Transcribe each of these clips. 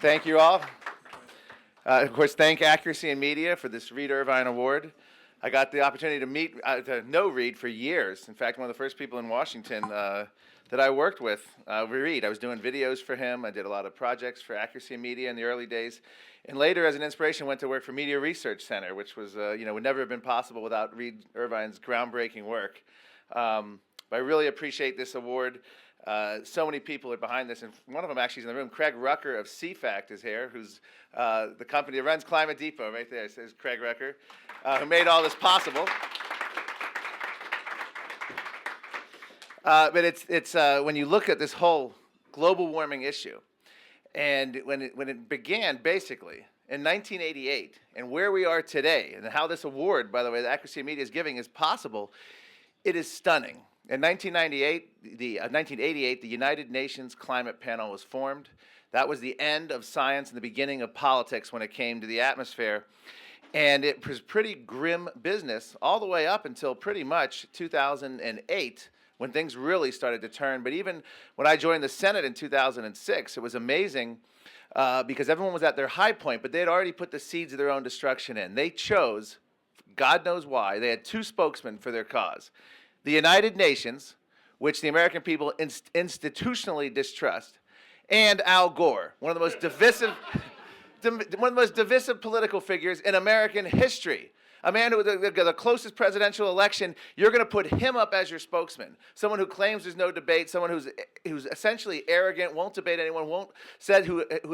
Thank you all. Of course, thank Accuracy in Media for this Reed Irvine Award. I got the opportunity to know Reed for years. In fact, one of the first people in Washington that I worked with, Reed. I was doing videos for him. I did a lot of projects for Accuracy in Media in the early days. And later, as an inspiration, went to work for Media Research Center, which was, would never have been possible without Reed Irvine's groundbreaking work. I really appreciate this award. So many people are behind this, and one of them actually is in the room. Craig Rucker of CPAC is here, who's the company that runs Climate Depot right there. Says Craig Rucker, who made all this possible. But it's when you look at this whole global warming issue, and when it began basically in 1988, and where we are today, and how this award, by the way, the Accuracy in Media is giving is possible, it is stunning. In 1988, the United Nations Climate Panel was formed. That was the end of science and the beginning of politics when it came to the atmosphere. And it was pretty grim business all the way up until pretty much 2008, when things really started to turn. But even when I joined the Senate in 2006, it was amazing because everyone was at their high point, but they had already put the seeds of their own destruction in. They chose, God knows why, they had two spokesmen for their cause. The United Nations, which the American people institutionally distrust, and Al Gore, one of the most divisive political figures in American history. A man who the closest presidential election, you're going to put him up as your spokesman. Someone who claims there's no debate, someone who's essentially arrogant, won't debate anyone, who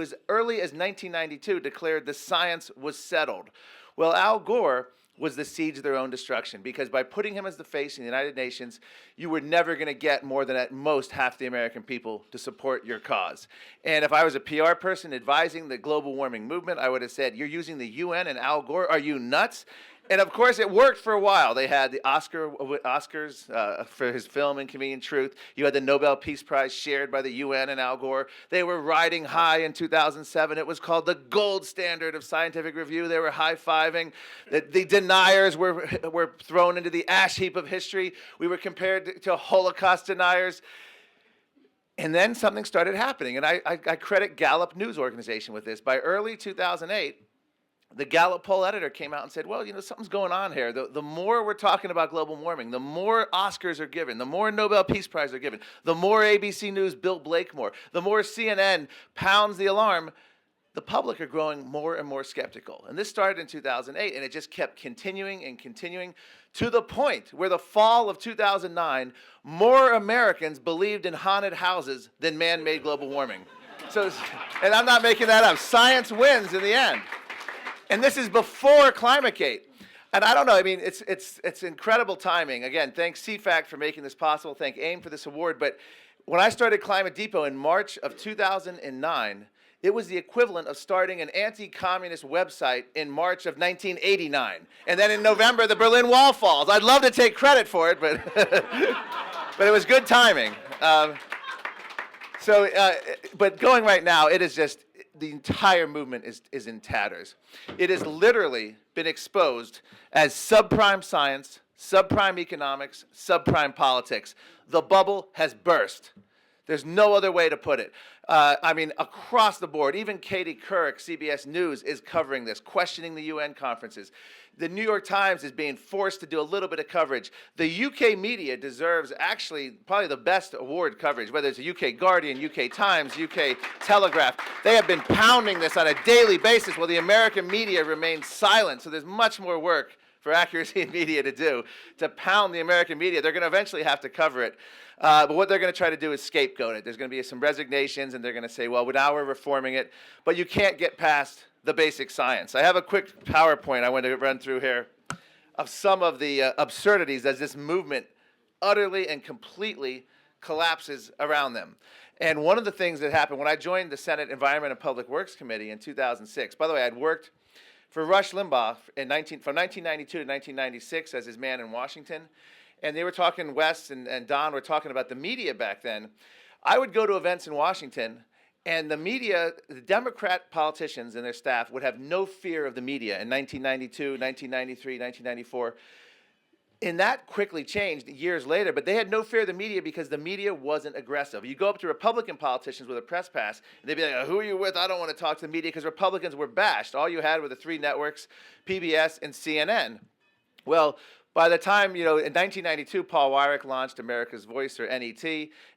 as early as 1992 declared the science was settled. Well, Al Gore was the seeds of their own destruction, because by putting him as the face in the United Nations, you were never going to get more than at most half the American people to support your cause. And if I was a PR person advising the global warming movement, I would have said, you're using the UN and Al Gore? Are you nuts? And of course, it worked for a while. They had the Oscars for his film Inconvenient Truth. You had the Nobel Peace Prize shared by the UN and Al Gore. They were riding high in 2007. It was called the gold standard of scientific review. They were high-fiving. The deniers were thrown into the ash heap of history. We were compared to Holocaust deniers. And then something started happening. And I credit Gallup News Organization with this. By early 2008, the Gallup poll editor came out and said, well, something's going on here. The more we're talking about global warming, the more Oscars are given, the more Nobel Peace Prize are given, the more ABC News Bill Blakemore, the more CNN pounds the alarm, the public are growing more and more skeptical. And this started in 2008, and it just kept continuing and continuing to the point where the fall of 2009, more Americans believed in haunted houses than man-made global warming. And I'm not making that up. Science wins in the end. And this is before ClimateGate. And I don't know, it's incredible timing. Again, thanks CPAC for making this possible. Thank AIM for this award. But when I started Climate Depot in March of 2009, it was the equivalent of starting an anti-communist website in March of 1989. And then in November, the Berlin Wall falls. I'd love to take credit for it, but, but it was good timing. But going right now, it is just, the entire movement is in tatters. It has literally been exposed as subprime science, subprime economics, subprime politics. The bubble has burst. There's no other way to put it. Across the board, even Katie Couric, CBS News, is covering this, questioning the UN conferences. The New York Times is being forced to do a little bit of coverage. The UK media deserves actually probably the best award coverage, whether it's the UK Guardian, UK Times, UK Telegraph. They have been pounding this on a daily basis while the American media remains silent. So there's much more work for Accuracy in Media to do to pound the American media. They're going to eventually have to cover it. But what they're going to try to do is scapegoat it. There's going to be some resignations, and they're going to say, well, now we're reforming it. But you can't get past the basic science. I have a quick PowerPoint I want to run through here of some of the absurdities as this movement utterly and completely collapses around them. And one of the things that happened when I joined the Senate Environment and Public Works Committee in 2006, by the way, I'd worked for Rush Limbaugh from 1992 to 1996 as his man in Washington. And they were talking, Wes and Don were talking about the media back then. I would go to events in Washington, and the media, the Democrat politicians and their staff would have no fear of the media in 1992, 1993, 1994. And that quickly changed years later, but they had no fear of the media because the media wasn't aggressive. You go up to Republican politicians with a press pass, and they'd be like, "Oh, who are you with? I don't want to talk to the media," because Republicans were bashed. All you had were the three networks, PBS and CNN. Well, by the time, in 1992, Paul Weyrich launched America's Voice, or NET,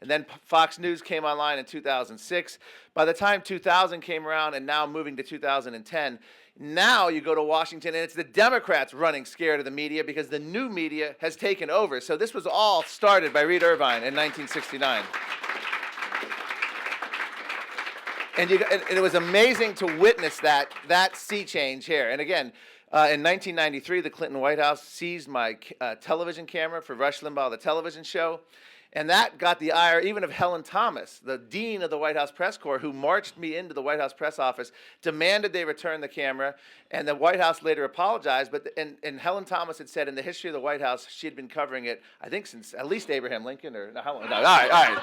and then Fox News came online in 2006. By the time 2000 came around, and now moving to 2010, now you go to Washington, and it's the Democrats running scared of the media because the new media has taken over. So this was all started by Reed Irvine in 1969. And it was amazing to witness that sea change here. And again, in 1993, the Clinton White House seized my television camera for Rush Limbaugh, the television show. And that got the ire even of Helen Thomas, the dean of the White House press corps, who marched me into the White House press office, demanded they return the camera, and the White House later apologized. And Helen Thomas had said in the history of the White House, she had been covering it, I think, since at least Abraham Lincoln, or no, all right.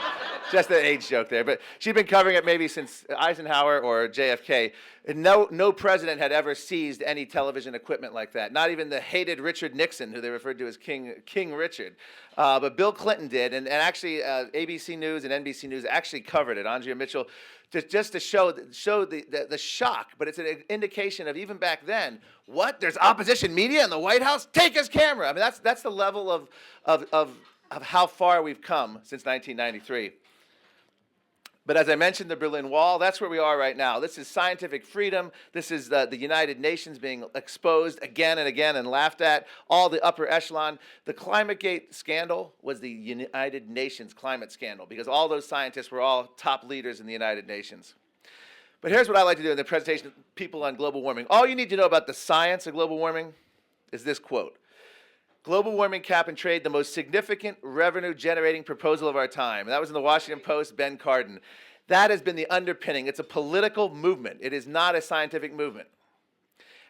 Just an age joke there. But she'd been covering it maybe since Eisenhower or JFK. And no president had ever seized any television equipment like that. Not even the hated Richard Nixon, who they referred to as King Richard. But Bill Clinton did, and actually ABC News and NBC News actually covered it. Andrea Mitchell, just to show the shock, but it's an indication of even back then, what? There's opposition media in the White House? Take his camera. I mean, that's the level of how far we've come since 1993. But as I mentioned, the Berlin Wall, that's where we are right now. This is scientific freedom. This is the United Nations being exposed again and again and laughed at, all the upper echelon. The ClimateGate scandal was the United Nations climate scandal because all those scientists were all top leaders in the United Nations. But here's what I like to do in the presentation of people on global warming. All you need to know about the science of global warming is this quote: "Global warming cap and trade, the most significant revenue-generating proposal of our time." And that was in the Washington Post, Ben Cardin. That has been the underpinning. It's a political movement. It is not a scientific movement.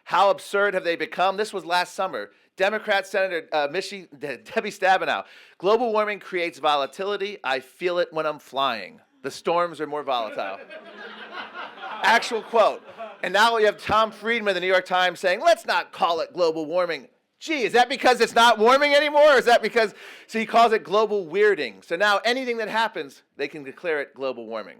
How absurd have they become? This was last summer. Democrat Senator Debbie Stabenow. "Global warming creates volatility. I feel it when I'm flying. The storms are more volatile." Actual quote. And now we have Tom Friedman of the New York Times saying, let's not call it global warming. Gee, is that because it's not warming anymore? Or is that because, so he calls it global weirding. So now anything that happens, they can declare it global warming.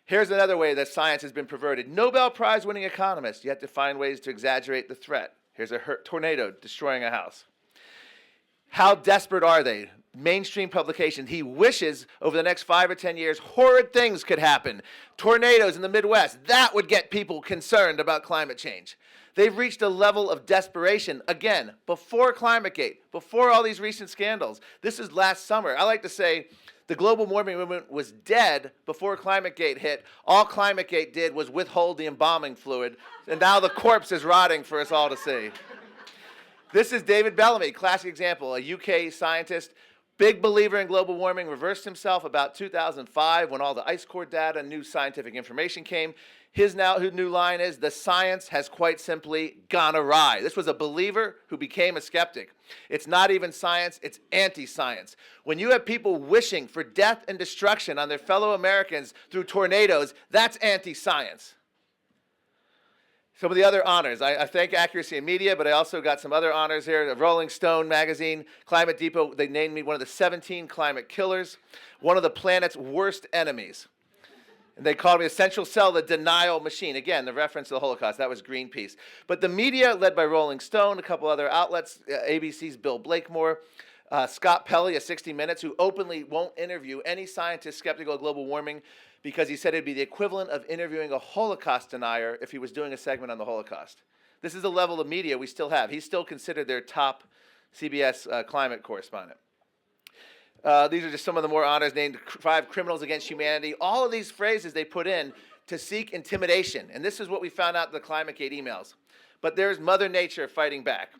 Here's another way that science has been perverted. Nobel Prize winning economists yet to find ways to exaggerate the threat. Here's a tornado destroying a house. How desperate are they? Mainstream publications. He wishes over the next 5 or 10 years, horrid things could happen. Tornadoes in the Midwest. That would get people concerned about climate change. They've reached a level of desperation, again, before ClimateGate, before all these recent scandals. This is last summer. I like to say the global warming movement was dead before ClimateGate hit. All ClimateGate did was withhold the embalming fluid, and now the corpse is rotting for us all to see. This is David Bellamy, classic example, a UK scientist, big believer in global warming, reversed himself about 2005 when all the ice core data and new scientific information came. His new line is, the science has quite simply gone awry. This was a believer who became a skeptic. It's not even science, it's anti-science. When you have people wishing for death and destruction on their fellow Americans through tornadoes, that's anti-science. Some of the other honors. I thank Accuracy in Media, but I also got some other honors here. Rolling Stone magazine, Climate Depot, they named me one of the 17 climate killers, one of the planet's worst enemies. And they called me Essential Cell, the denial machine. Again, the reference to the Holocaust, that was Greenpeace. But the media, led by Rolling Stone, a couple other outlets, ABC's Bill Blakemore, Scott Pelley of 60 Minutes, who openly won't interview any scientist skeptical of global warming because he said it'd be the equivalent of interviewing a Holocaust denier if he was doing a segment on the Holocaust. This is the level of media we still have. He's still considered their top CBS climate correspondent. These are just some of the more honors named 5 criminals against humanity. All of these phrases they put in to seek intimidation. And this is what we found out in the ClimateGate emails. But there's Mother Nature fighting back.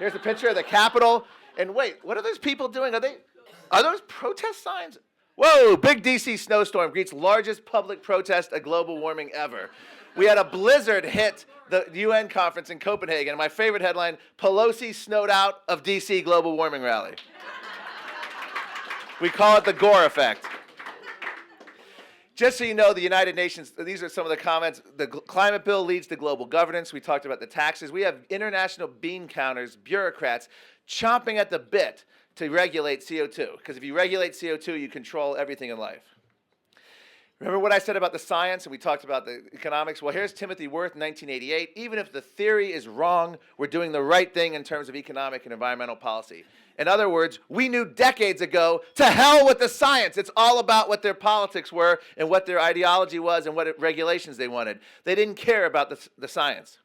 Here's a picture of the Capitol. And wait, what are those people doing? Are those protest signs? Whoa, big DC snowstorm greets largest public protest of global warming ever. We had a blizzard hit the UN conference in Copenhagen. And my favorite headline, Pelosi snowed out of DC global warming rally. We call it the Gore effect. Just so you know, the United Nations, these are some of the comments. The climate bill leads to global governance. We talked about the taxes. We have international bean counters, bureaucrats, chomping at the bit to regulate CO2. Because if you regulate CO2, you control everything in life. Remember what I said about the science, and we talked about the economics? Well, here's Timothy Wirth, 1988. Even if the theory is wrong, we're doing the right thing in terms of economic and environmental policy. In other words, we knew decades ago, to hell with the science. It's all about what their politics were and what their ideology was and what regulations they wanted. They didn't care about the science.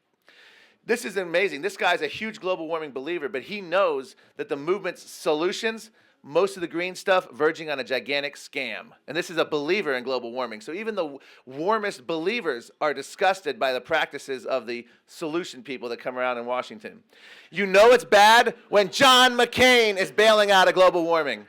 This is amazing. This guy's a huge global warming believer, but he knows that the movement's solutions, most of the green stuff, verging on a gigantic scam. And this is a believer in global warming. So even the warmest believers are disgusted by the practices of the solution people that come around in Washington. You know it's bad when John McCain is bailing out of global warming.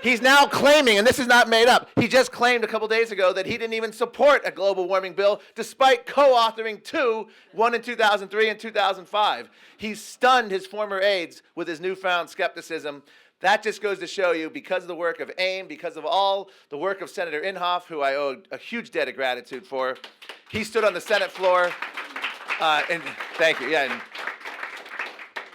He's now claiming, and this is not made up, he just claimed a couple days ago that he didn't even support a global warming bill despite co-authoring two, one in 2003 and 2005. He's stunned his former aides with his newfound skepticism. That just goes to show you, because of the work of AIM, because of all the work of Senator Inhofe, who I owe a huge debt of gratitude for. He stood on the Senate floor, and thank you, yeah. And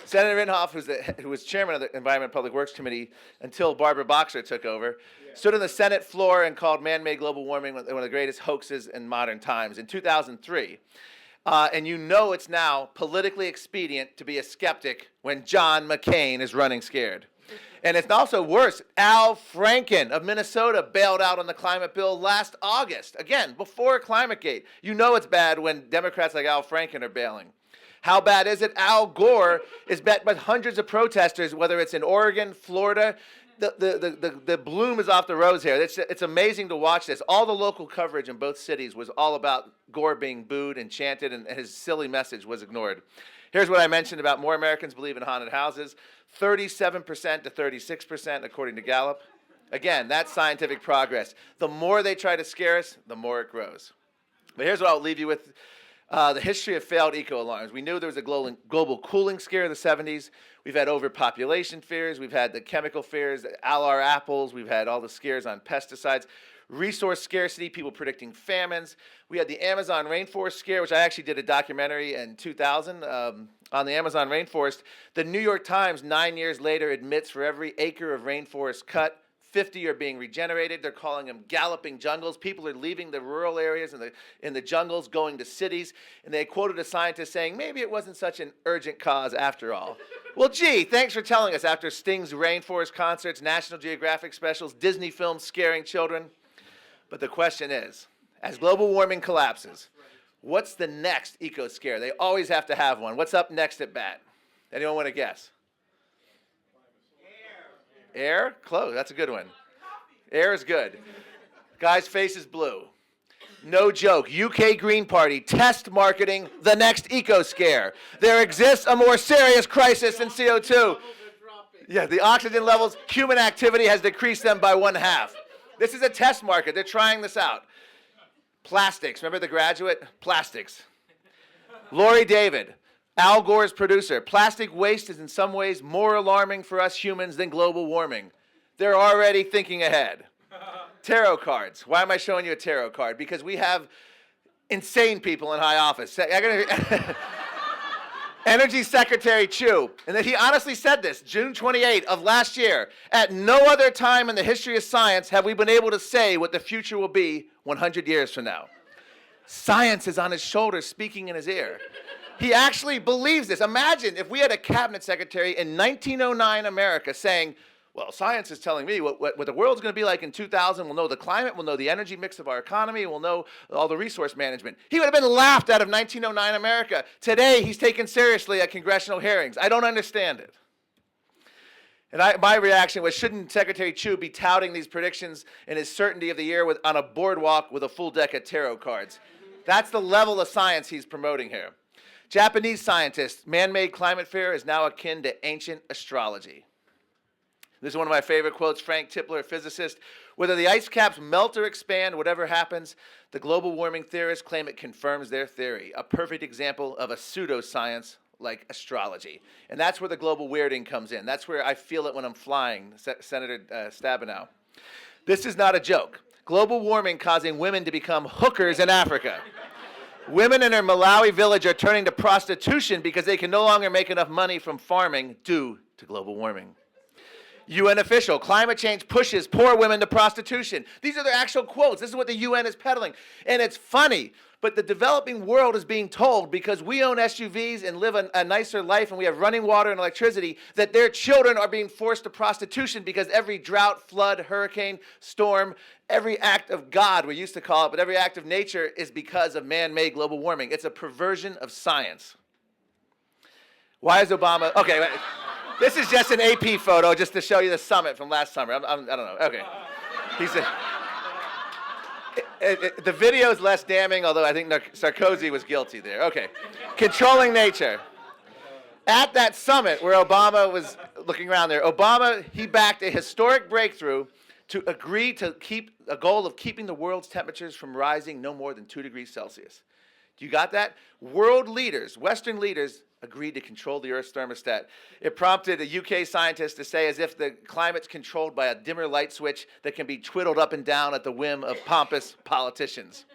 Senator Inhofe, who was chairman of the Environment and Public Works Committee until Barbara Boxer took over, stood on the Senate floor and called man-made global warming one of the greatest hoaxes in modern times in 2003. And you know it's now politically expedient to be a skeptic when John McCain is running scared. And it's also worse. Al Franken of Minnesota bailed out on the climate bill last August. Again, before ClimateGate. You know it's bad when Democrats like Al Franken are bailing. How bad is it? Al Gore is met by hundreds of protesters, whether it's in Oregon, Florida. The bloom is off the rose here. It's amazing to watch this. All the local coverage in both cities was all about Gore being booed and chanted, and his silly message was ignored. Here's what I mentioned about more Americans believe in haunted houses. 37% to 36%, according to Gallup. Again, that's scientific progress. The more they try to scare us, the more it grows. But here's what I'll leave you with. The history of failed eco-alarms. We knew there was a global cooling scare in the 70s. We've had overpopulation fears. We've had the chemical fears, alar apples. We've had all the scares on pesticides. Resource scarcity, people predicting famines. We had the Amazon rainforest scare, which I actually did a documentary in 2000 on the Amazon rainforest. The New York Times, 9 years later, admits for every acre of rainforest cut, 50 are being regenerated. They're calling them galloping jungles. People are leaving the rural areas and in the jungles, going to cities. And they quoted a scientist saying, maybe it wasn't such an urgent cause after all. Well, gee, thanks for telling us after Sting's rainforest concerts, National Geographic specials, Disney films scaring children. But the question is, as global warming collapses, what's the next eco scare? They always have to have one. What's up next at bat? Anyone want to guess? Air? Close. That's a good one. Air is good. Guy's face is blue. No joke. UK Green Party test marketing the next eco scare. There exists a more serious crisis than CO2. Yeah, the oxygen levels, human activity has decreased them by 1/2. This is a test market. They're trying this out. Plastics. Remember The Graduate? Plastics. Laurie David, Al Gore's producer. Plastic waste is in some ways more alarming for us humans than global warming. They're already thinking ahead. Tarot cards. Why am I showing you a tarot card? Because we have insane people in high office. Energy Secretary Chu, and that he honestly said this, June 28 of last year, at no other time in the history of science have we been able to say what the future will be 100 years from now. Science is on his shoulder, speaking in his ear. He actually believes this. Imagine if we had a cabinet secretary in 1909 America saying, well, science is telling me what the world's going to be like in 2000. We'll know the climate. We'll know the energy mix of our economy. We'll know all the resource management. He would have been laughed out of 1909 America. Today, he's taken seriously at congressional hearings. I don't understand it. And my reaction was, shouldn't Secretary Chu be touting these predictions and his certainty of the year on a boardwalk with a full deck of tarot cards? That's the level of science he's promoting here. Japanese scientist, man-made climate fear is now akin to ancient astrology. This is one of my favorite quotes, Frank Tipler, a physicist. Whether the ice caps melt or expand, whatever happens, the global warming theorists claim it confirms their theory. A perfect example of a pseudoscience like astrology. And that's where the global weirding comes in. That's where I feel it when I'm flying, Senator Stabenow. This is not a joke. Global warming causing women to become hookers in Africa. Women in her Malawi village are turning to prostitution because they can no longer make enough money from farming due to global warming. UN official, climate change pushes poor women to prostitution. These are their actual quotes. This is what the UN is peddling. And it's funny, but the developing world is being told, because we own SUVs and live a nicer life and we have running water and electricity, that their children are being forced to prostitution because every drought, flood, hurricane, storm, every act of God, we used to call it, but every act of nature is because of man-made global warming. It's a perversion of science. Why is Obama... Okay, wait. This is just an AP photo just to show you the summit from last summer. I don't know. Okay. The video is less damning, although I think Sarkozy was guilty there. Okay. Controlling nature. At that summit where Obama was looking around there, he backed a historic breakthrough to agree to keep a goal of keeping the world's temperatures from rising no more than 2 degrees Celsius. Do you got that? World leaders, Western leaders, agreed to control the Earth's thermostat. It prompted a UK scientist to say, as if the climate's controlled by a dimmer light switch that can be twiddled up and down at the whim of pompous politicians.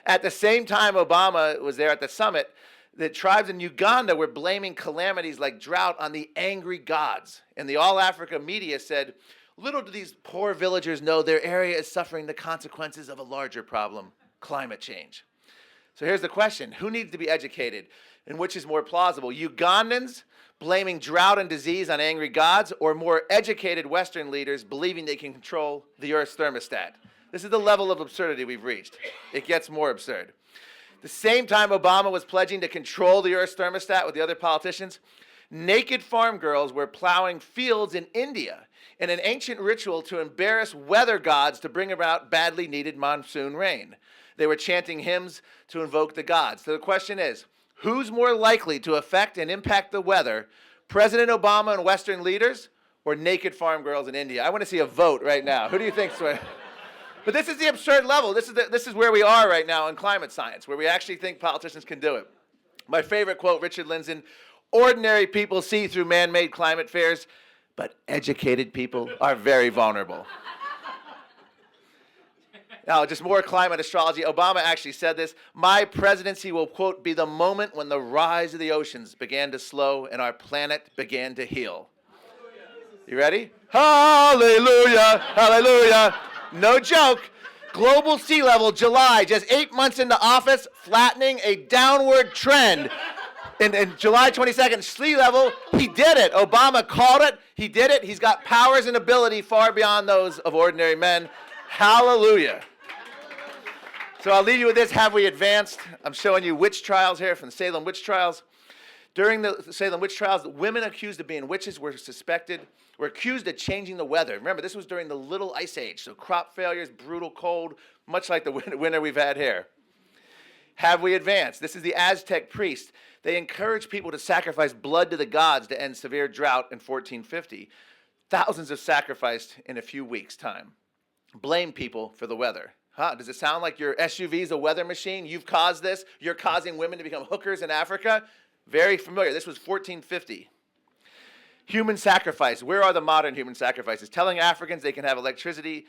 At the same time Obama was there at the summit, the tribes in Uganda were blaming calamities like drought on the angry gods. And the All Africa media said, little do these poor villagers know their area is suffering the consequences of a larger problem, climate change. So here's the question. Who needs to be educated? And which is more plausible? Ugandans blaming drought and disease on angry gods, or more educated Western leaders believing they can control the Earth's thermostat? This is the level of absurdity we've reached. It gets more absurd. The same time Obama was pledging to control the Earth's thermostat with the other politicians, naked farm girls were plowing fields in India in an ancient ritual to embarrass weather gods to bring about badly needed monsoon rain. They were chanting hymns to invoke the gods. So the question is, who's more likely to affect and impact the weather, President Obama and Western leaders, or naked farm girls in India? I want to see a vote right now. Who do you think's... But this is the absurd level. This is where we are right now in climate science, where we actually think politicians can do it. My favorite quote, Richard Lindzen, ordinary people see through man-made climate fears, but educated people are very vulnerable. Now, just more climate astrology. Obama actually said this. My presidency will, quote, be the moment when the rise of the oceans began to slow and our planet began to heal. You ready? Hallelujah, hallelujah. No joke. Global sea level, July, just 8 months into office, flattening a downward trend. In July 22nd, sea level, he did it. Obama called it. He did it. He's got powers and ability far beyond those of ordinary men. Hallelujah. So I'll leave you with this. Have we advanced? I'm showing you witch trials here from the Salem witch trials. During the Salem witch trials, women accused of being witches were accused of changing the weather. Remember, this was during the Little Ice Age, so crop failures, brutal cold, much like the winter we've had here. Have we advanced? This is the Aztec priest. They encouraged people to sacrifice blood to the gods to end severe drought in 1450. Thousands of sacrificed in a few weeks' time. Blame people for the weather. Does it sound like your SUV is a weather machine? You've caused this. You're causing women to become hookers in Africa? Very familiar. This was 1450. Human sacrifice. Where are the modern human sacrifices? Telling Africans they can't have electricity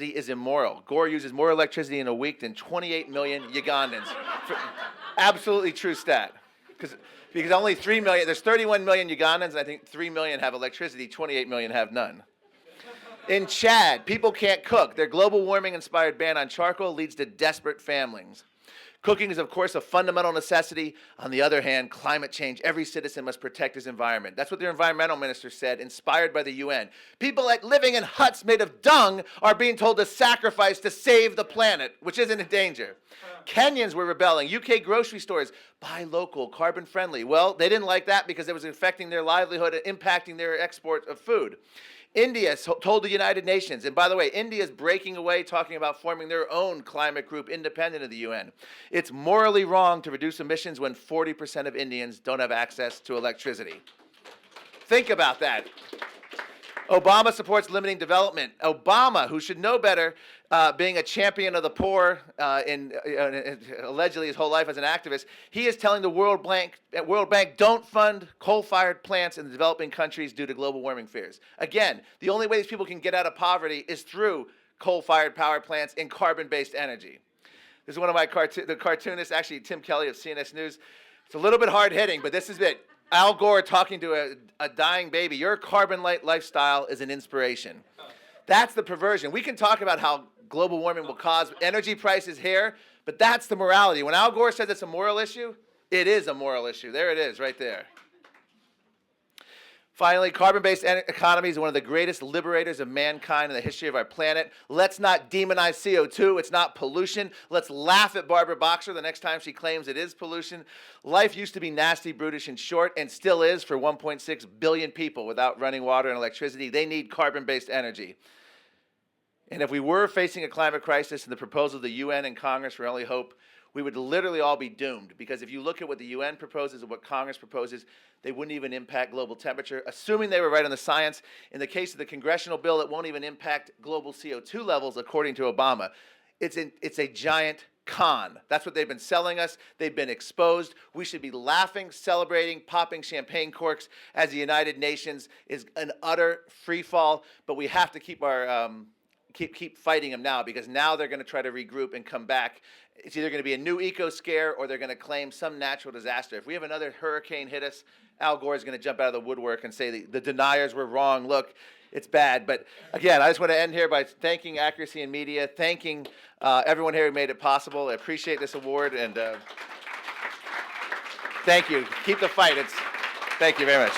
is immoral. Gore uses more electricity in a week than 28 million Ugandans. Absolutely true stat. Because only 3 million, there's 31 million Ugandans, and I think 3 million have electricity, 28 million have none. In Chad, people can't cook. Their global warming-inspired ban on charcoal leads to desperate families. Cooking is, of course, a fundamental necessity. On the other hand, climate change, every citizen must protect his environment. That's what their environmental minister said, inspired by the UN. People living in huts made of dung are being told to sacrifice to save the planet, which isn't in danger. Kenyans were rebelling. UK grocery stores, buy local, carbon-friendly. Well, they didn't like that because it was affecting their livelihood and impacting their export of food. India told the United Nations, and by the way, India is breaking away, talking about forming their own climate group independent of the UN. It's morally wrong to reduce emissions when 40% of Indians don't have access to electricity. Think about that. Obama supports limiting development. Obama, who should know better, being a champion of the poor allegedly his whole life as an activist, he is telling the World Bank, don't fund coal-fired plants in the developing countries due to global warming fears. Again, the only way these people can get out of poverty is through coal-fired power plants, and carbon-based energy. This is one of my the cartoonists, actually Tim Kelly of CNS News. It's a little bit hard-hitting, but this is it. Al Gore talking to a dying baby. Your carbon-light lifestyle is an inspiration. That's the perversion. We can talk about how global warming will cause energy prices here, but that's the morality. When Al Gore says it's a moral issue, it is a moral issue. There it is, right there. Finally, carbon-based economies are one of the greatest liberators of mankind in the history of our planet. Let's not demonize CO2. It's not pollution. Let's laugh at Barbara Boxer the next time she claims it is pollution. Life used to be nasty, brutish, and short, and still is for 1.6 billion people without running water and electricity. They need carbon-based energy. And if we were facing a climate crisis and the proposal of the UN and Congress were only hope, we would literally all be doomed, because if you look at what the UN proposes and what Congress proposes, they wouldn't even impact global temperature, assuming they were right on the science. In the case of the congressional bill, it won't even impact global CO2 levels, according to Obama. It's a giant con. That's what they've been selling us. They've been exposed. We should be laughing, celebrating, popping champagne corks as the United Nations is an utter free fall, but we have to keep our keep fighting them now, because now they're going to try to regroup and come back. It's either going to be a new eco scare or they're going to claim some natural disaster. If we have another hurricane hit us, Al Gore is going to jump out of the woodwork and say the deniers were wrong. Look, it's bad. But again, I just want to end here by thanking Accuracy and Media, thanking everyone here who made it possible. I appreciate this award, and thank you. Keep the fight. Thank you very much.